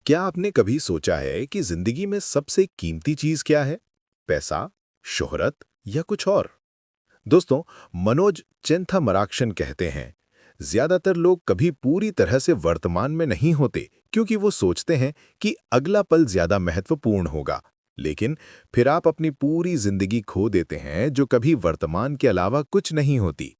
क्या आपने कभी सोचा है कि जिंदगी में सबसे कीमती चीज क्या है? पैसा, शोहरत या कुछ और? दोस्तों, मनोज चिंथामराक्शन कहते हैं, ज्यादातर लोग कभी पूरी तरह से वर्तमान में नहीं होते क्योंकि वो सोचते हैं कि अगला पल ज्यादा महत्वपूर्ण होगा। लेकिन फिर आप अपनी पूरी जिंदगी खो देते हैं जो कभी वर्तमान के अलावा कुछ नहीं होती।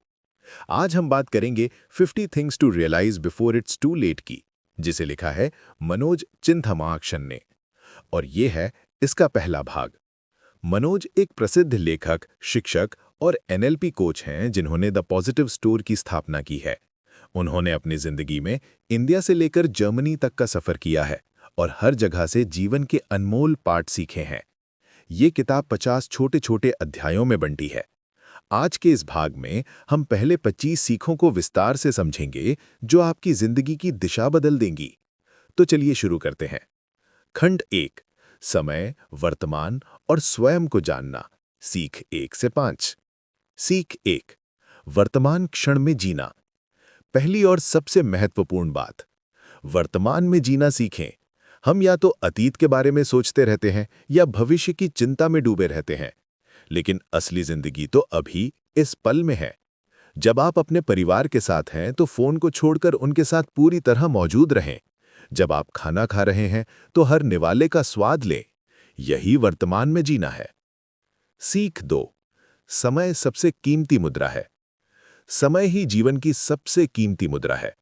आज हम बात करेंगे 50 things to realize before it's too late की, जिसे लिखा है मनोज चिंथामाक्षन ने। और ये है इसका पहला भाग। मनोज एक प्रसिद्ध लेखक, शिक्षक और एनएलपी कोच हैं जिन्होंने द पॉजिटिव स्टोर की स्थापना की है। उन्होंने अपनी जिंदगी में इंडिया से लेकर जर्मनी तक का सफर किया है और हर जगह से जीवन के अनमोल पाठ सीखे हैं। ये किताब 50 छोटे छोटे अध्यायों में बंटी है। आज के इस भाग में हम पहले 25 सीखों को विस्तार से समझेंगे जो आपकी जिंदगी की दिशा बदल देंगी। तो चलिए शुरू करते हैं। खंड 1, समय, वर्तमान और स्वयं को जानना। सीख 1 से 5। सीख 1, वर्तमान क्षण में जीना। पहली और सबसे महत्वपूर्ण बात, वर्तमान में जीना सीखें। हम या तो अतीत के बारे में सोचते रहते हैं या भविष्य की चिंता में डूबे रहते हैं, लेकिन असली जिंदगी तो अभी इस पल में है। जब आप अपने परिवार के साथ हैं तो फोन को छोड़कर उनके साथ पूरी तरह मौजूद रहें। जब आप खाना खा रहे हैं तो हर निवाले का स्वाद लें। यही वर्तमान में जीना है। सीख 2, समय सबसे कीमती मुद्रा है। समय ही जीवन की सबसे कीमती मुद्रा है।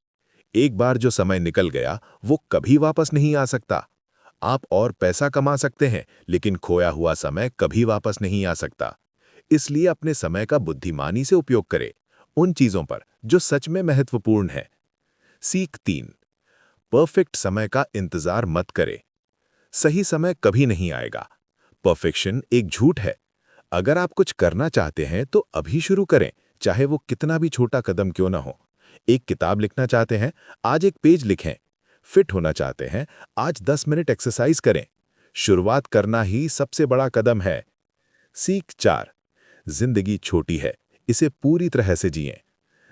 एक बार जो समय निकल गया वो कभी वापस नहीं आ सकता। आप और पैसा कमा सकते हैं, लेकिन खोया हुआ समय कभी वापस नहीं आ सकता। इसलिए अपने समय का बुद्धिमानी से उपयोग करें, उन चीजों पर जो सच में महत्वपूर्ण है। सीख 3, परफेक्ट समय का इंतजार मत करें। सही समय कभी नहीं आएगा। परफेक्शन एक झूठ है। अगर आप कुछ करना चाहते हैं तो अभी शुरू करें, चाहे वो कितना भी छोटा कदम क्यों ना हो। एक किताब लिखना चाहते हैं, आज एक पेज लिखें। फिट होना चाहते हैं, आज 10 मिनट एक्सरसाइज करें। शुरुआत करना ही सबसे बड़ा कदम है। सीख 4, जिंदगी छोटी है, इसे पूरी तरह से जिएं।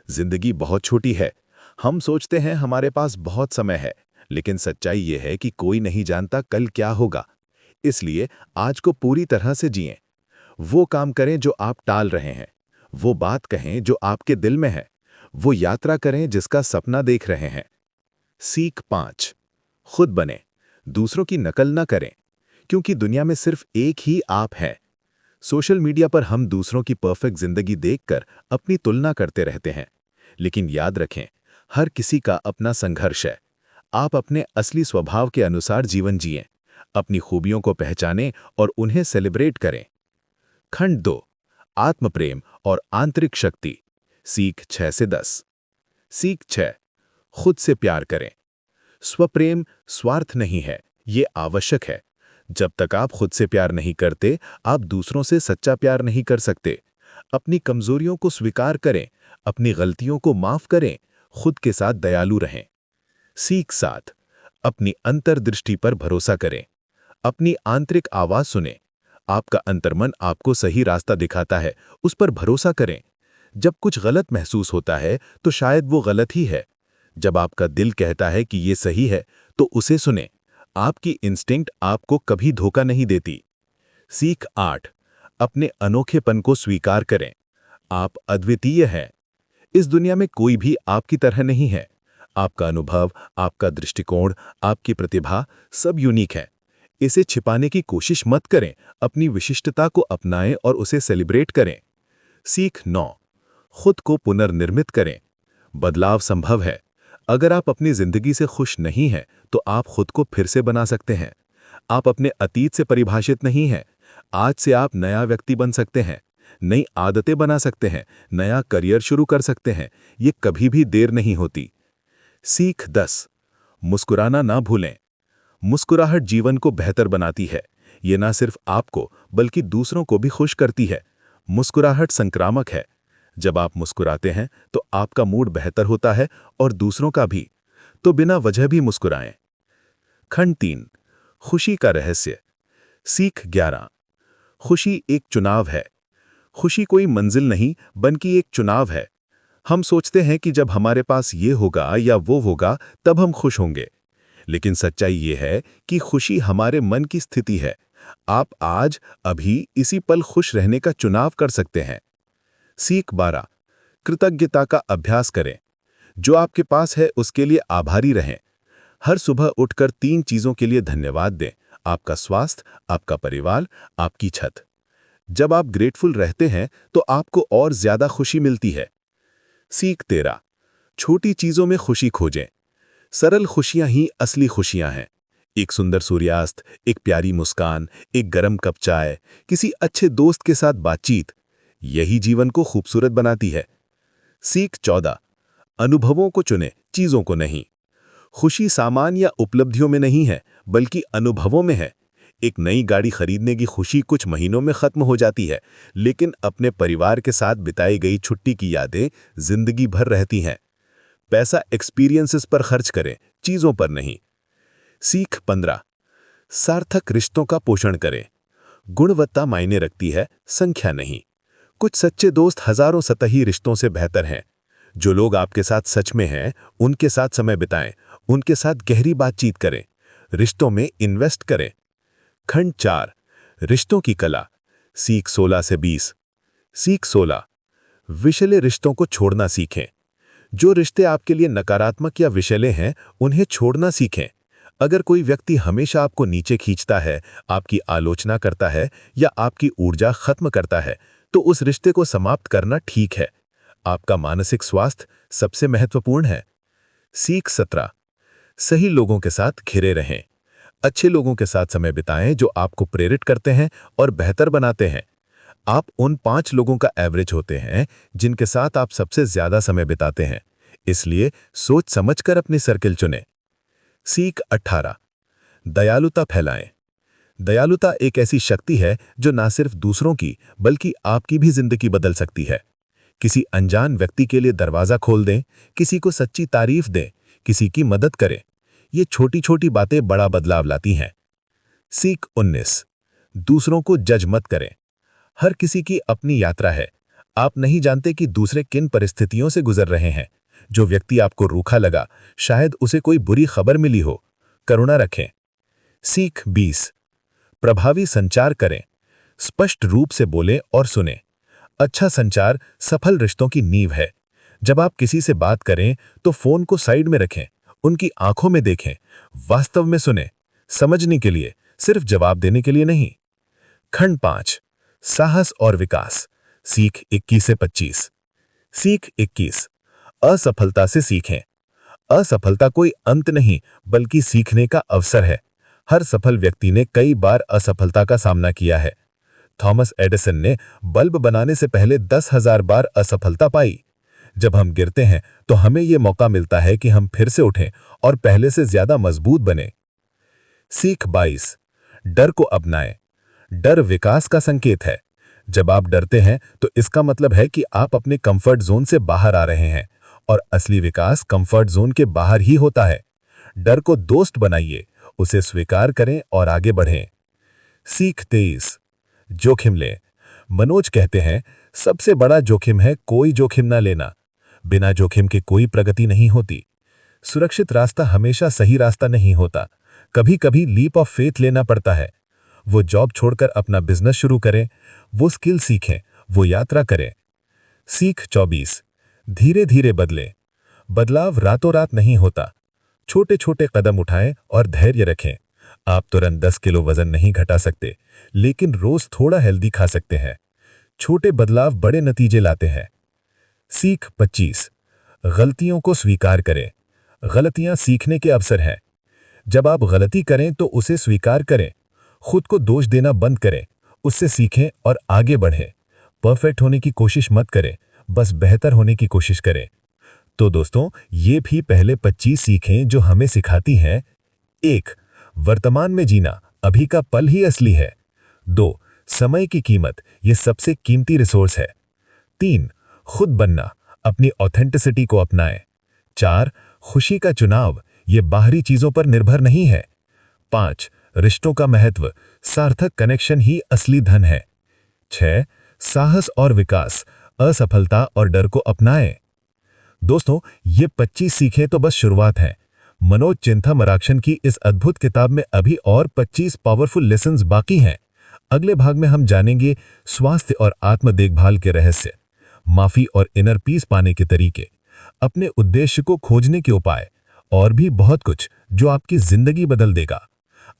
जिंदगी बहुत छोटी है। हम सोचते हैं हमारे पास बहुत समय है, लेकिन सच्चाई यह है कि कोई नहीं जानता कल क्या होगा। इसलिए आज को पूरी तरह से जिएं। वो काम करें जो आप टाल रहे हैं, वो बात कहें जो आपके दिल में है, वो यात्रा करें जिसका सपना देख रहे हैं। सीख 5, खुद बने, दूसरों की नकल न करें, क्योंकि दुनिया में सिर्फ एक ही आप है। सोशल मीडिया पर हम दूसरों की परफेक्ट जिंदगी देखकर अपनी तुलना करते रहते हैं, लेकिन याद रखें, हर किसी का अपना संघर्ष है। आप अपने असली स्वभाव के अनुसार जीवन जिएं, अपनी खूबियों को पहचानें और उन्हें सेलिब्रेट करें। खंड 2, आत्मप्रेम और आंतरिक शक्ति। सीख 6 से 10। सीख 6, खुद से प्यार करें। स्वप्रेम स्वार्थ नहीं है, ये आवश्यक है। जब तक आप खुद से प्यार नहीं करते, आप दूसरों से सच्चा प्यार नहीं कर सकते। अपनी कमजोरियों को स्वीकार करें, अपनी गलतियों को माफ करें, खुद के साथ दयालु रहें। सीख 7, अपनी अंतर्दृष्टि पर भरोसा करें। अपनी आंतरिक आवाज सुनें। आपका अंतर्मन आपको सही रास्ता दिखाता है, उस पर भरोसा करें। जब कुछ गलत महसूस होता है तो शायद वो गलत ही है। जब आपका दिल कहता है कि ये सही है तो उसे सुनें। आपकी इंस्टिंक्ट आपको कभी धोखा नहीं देती। सीख 8, अपने अनोखेपन को स्वीकार करें। आप अद्वितीय हैं। इस दुनिया में कोई भी आपकी तरह नहीं है। आपका अनुभव, आपका दृष्टिकोण, आपकी प्रतिभा सब यूनिक है। इसे छिपाने की कोशिश मत करें, अपनी विशिष्टता को अपनाएं और उसे सेलिब्रेट करें। सीख 9, खुद को पुनर्निर्मित करें। बदलाव संभव है। अगर आप अपनी जिंदगी से खुश नहीं हैं, तो आप खुद को फिर से बना सकते हैं। आप अपने अतीत से परिभाषित नहीं हैं। आज से आप नया व्यक्ति बन सकते हैं, नई आदतें बना सकते हैं, नया करियर शुरू कर सकते हैं। ये कभी भी देर नहीं होती। सीख 10, मुस्कुराना ना भूलें। मुस्कुराहट जीवन को बेहतर बनाती है। ये ना सिर्फ आपको बल्कि दूसरों को भी खुश करती है। मुस्कुराहट संक्रामक है। जब आप मुस्कुराते हैं तो आपका मूड बेहतर होता है और दूसरों का भी। तो बिना वजह भी मुस्कुराएं। खंड 3, खुशी का रहस्य। सीख 11, खुशी एक चुनाव है। खुशी कोई मंजिल नहीं बल्कि एक चुनाव है। हम सोचते हैं कि जब हमारे पास ये होगा या वो होगा तब हम खुश होंगे, लेकिन सच्चाई ये है कि खुशी हमारे मन की स्थिति है। आप आज, अभी, इसी पल खुश रहने का चुनाव कर सकते हैं। सीख 12। कृतज्ञता का अभ्यास करें। जो आपके पास है उसके लिए आभारी रहें। हर सुबह उठकर 3 चीजों के लिए धन्यवाद दें: आपका स्वास्थ्य, आपका परिवार, आपकी छत। जब आप ग्रेटफुल रहते हैं तो आपको और ज्यादा खुशी मिलती है। सीख 13। छोटी चीजों में खुशी खोजें। सरल खुशियां ही असली खुशियां हैं। एक सुंदर सूर्यास्त, एक प्यारी मुस्कान, एक गरम कप चाय, किसी अच्छे दोस्त के साथ बातचीत, यही जीवन को खूबसूरत बनाती है। सीख 14। अनुभवों को चुनें, चीजों को नहीं। खुशी सामान या उपलब्धियों में नहीं है, बल्कि अनुभवों में है। एक नई गाड़ी खरीदने की खुशी कुछ महीनों में खत्म हो जाती है, लेकिन अपने परिवार के साथ बिताई गई छुट्टी की यादें जिंदगी भर रहती हैं। पैसा एक्सपीरियंसेस पर खर्च करें, चीजों पर नहीं। सीख 15। सार्थक रिश्तों का पोषण करें। गुणवत्ता मायने रखती है, संख्या नहीं। कुछ सच्चे दोस्त हजारों सतही रिश्तों से बेहतर हैं। जो लोग आपके साथ सच में हैं, उनके साथ समय बिताएं, उनके साथ गहरी बातचीत करें, रिश्तों में इन्वेस्ट करें। खंड 4। रिश्तों की कला। सीख 16 से 20। सीख 16। विषैले रिश्तों को छोड़ना सीखें। जो रिश्ते आपके लिए नकारात्मक या विषैले हैं, उन्हें छोड़ना सीखें। अगर कोई व्यक्ति हमेशा आपको नीचे खींचता है, आपकी आलोचना करता है या आपकी ऊर्जा खत्म करता है, तो उस रिश्ते को समाप्त करना ठीक है। आपका मानसिक स्वास्थ्य सबसे महत्वपूर्ण है। सीख 17। सही लोगों के साथ घिरे रहें। अच्छे लोगों के साथ समय बिताएं जो आपको प्रेरित करते हैं और बेहतर बनाते हैं। आप उन 5 लोगों का एवरेज होते हैं जिनके साथ आप सबसे ज्यादा समय बिताते हैं, इसलिए सोच समझकर अपनी सर्किल चुनें। सीख 18। दयालुता फैलाएं। दयालुता एक ऐसी शक्ति है जो न सिर्फ दूसरों की बल्कि आपकी भी जिंदगी बदल सकती है। किसी अनजान व्यक्ति के लिए दरवाजा खोल दें, किसी को सच्ची तारीफ दें, किसी की मदद करें। ये छोटी छोटी बातें बड़ा बदलाव लाती हैं। सीख 19। दूसरों को जज मत करें। हर किसी की अपनी यात्रा है। आप नहीं जानते कि दूसरे किन परिस्थितियों से गुजर रहे हैं। जो व्यक्ति आपको रूखा लगा, शायद उसे कोई बुरी खबर मिली हो। करुणा रखें। सीख 20। प्रभावी संचार करें। स्पष्ट रूप से बोलें और सुनें। अच्छा संचार सफल रिश्तों की नींव है। जब आप किसी से बात करें तो फोन को साइड में रखें, उनकी आंखों में देखें, वास्तव में सुनें, समझने के लिए, सिर्फ जवाब देने के लिए नहीं। खंड 5। साहस और विकास। सीख 21 से 25। सीख 21। असफलता से सीखें। असफलता कोई अंत नहीं, बल्कि सीखने का अवसर है। हर सफल व्यक्ति ने कई बार असफलता का सामना किया है। थॉमस एडिसन ने बल्ब बनाने से पहले 10,000 बार असफलता पाई। जब हम गिरते हैं तो हमें यह मौका मिलता है कि हम फिर से उठें और पहले से ज्यादा मजबूत बने। सीख 22। डर को अपनाएं। डर विकास का संकेत है। जब आप डरते हैं तो इसका मतलब है कि आप अपने कंफर्ट जोन से बाहर आ रहे हैं, और असली विकास कंफर्ट जोन के बाहर ही होता है। डर को दोस्त बनाइए, उसे स्वीकार करें और आगे बढ़ें। सीख 23। जोखिम लें। मनोज कहते हैं, सबसे बड़ा जोखिम है कोई जोखिम ना लेना। बिना जोखिम के कोई प्रगति नहीं होती। सुरक्षित रास्ता हमेशा सही रास्ता नहीं होता। कभी कभी लीप ऑफ फेथ लेना पड़ता है। वो जॉब छोड़कर अपना बिजनेस शुरू करें, वो स्किल सीखें, वो यात्रा करें। सीख 24। धीरे धीरे बदलें। बदलाव रातों रात नहीं होता। छोटे छोटे कदम उठाएं और धैर्य रखें। आप तुरंत 10 किलो वजन नहीं घटा सकते, लेकिन रोज थोड़ा हेल्दी खा सकते हैं। छोटे बदलाव बड़े नतीजे लाते हैं। सीख 25। गलतियों को स्वीकार करें। गलतियां सीखने के अवसर हैं। जब आप गलती करें तो उसे स्वीकार करें। खुद को दोष देना बंद करें, उससे सीखें और आगे बढ़ें। परफेक्ट होने की कोशिश मत करें, बस बेहतर होने की कोशिश करें। तो दोस्तों, ये भी पहले 25 सीखें जो हमें सिखाती हैं। 1. वर्तमान में जीना, अभी का पल ही असली है। 2. समय की कीमत, ये सबसे कीमती रिसोर्स है। 3. खुद बनना, अपनी ऑथेंटिसिटी को अपनाएं। 4. खुशी का चुनाव, ये बाहरी चीजों पर निर्भर नहीं है। 5. रिश्तों का महत्व, सार्थक कनेक्शन ही असली धन है। 6. साहस और विकास, असफलता और डर को अपनाएं। दोस्तों, ये 25 सीखें तो बस शुरुआत है। मनोज चिंथामराक्षन की इस अद्भुत किताब में अभी और 25 पावरफुल लेसन्स बाकी हैं। अगले भाग में हम जानेंगे स्वास्थ्य और आत्म देखभाल के रहस्य, माफी और इनर पीस पाने के तरीके, अपने उद्देश्य को खोजने के उपाय और भी बहुत कुछ जो आपकी जिंदगी बदल देगा।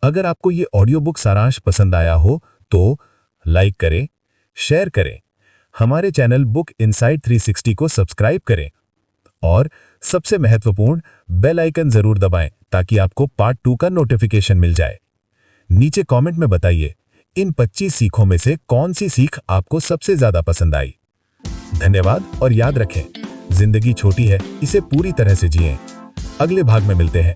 अगर आपको ये ऑडियो बुक सारांश पसंद आया हो तो लाइक करें, शेयर करें, हमारे चैनल बुक इनसाइट 360 को सब्सक्राइब करें और सबसे महत्वपूर्ण बेल आइकन जरूर दबाएं ताकि आपको पार्ट 2 का नोटिफिकेशन मिल जाए। नीचे कमेंट में बताइए इन 25 सीखों में से कौन सी सीख आपको सबसे ज्यादा पसंद आई। धन्यवाद और याद रखें, जिंदगी छोटी है, इसे पूरी तरह से जिएं। अगले भाग में मिलते हैं।